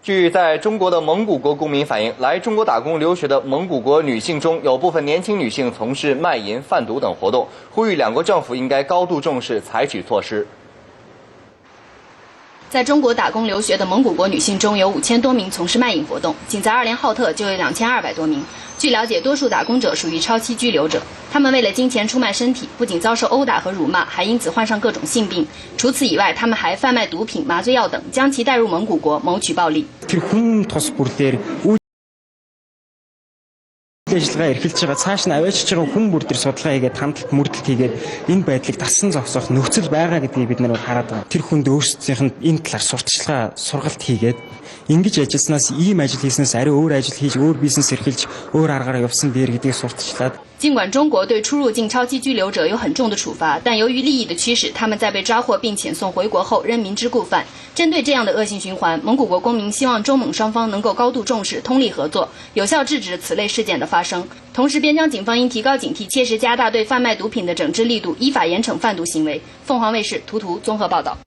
据在中国的蒙古国公民反映，来中国打工留学的蒙古国女性中，有部分年轻女性从事卖淫、贩毒等活动，呼吁两国政府应该高度重视，采取措施。在中国打工留学的蒙古国女性中有5000多名从事卖淫活动，仅在2连浩特就有2200多名。据了解，多数打工者属于超期居留者，他们为了金钱出卖身体，不仅遭受殴打和辱骂，还因此患上各种性病。除此以外，他们还贩卖毒品、麻醉药等，将其带入蒙古国谋取暴利。ажиллагаа эрхэлж байгаа цааш нь аваачж байгаа хүн бүр төр судалгаа хийгээд хамтлагт мөрдөлт хийгээд энэ байдлыг дасан зогсоох нөхцөл байгаа гэдгийг бид нар хараад байгаа. Тэр хүнд өөрсдийнх нь энэ талаар сурталчилгаа сургалт хийгээд ингэж ажилласнаас ийм ажил хийснээс ари өөр ажил хийж өөр бизнес эрхэлж өөр аргаар явсан дээр гэдгийг сурталчлаад. 尽管中国对出入境超期居留者有很重的处罚，但由于利益的驱使，他们在被抓获并遣送回国后仍明知故犯。针对这样的恶性循环，蒙古国公民希望中蒙双方能够高度重视，通力合作，有效制止此类事件的发生。同时，边疆警方应提高警惕，切实加大对贩卖毒品的整治力度，依法严惩贩毒行为。凤凰卫视图图综合报道。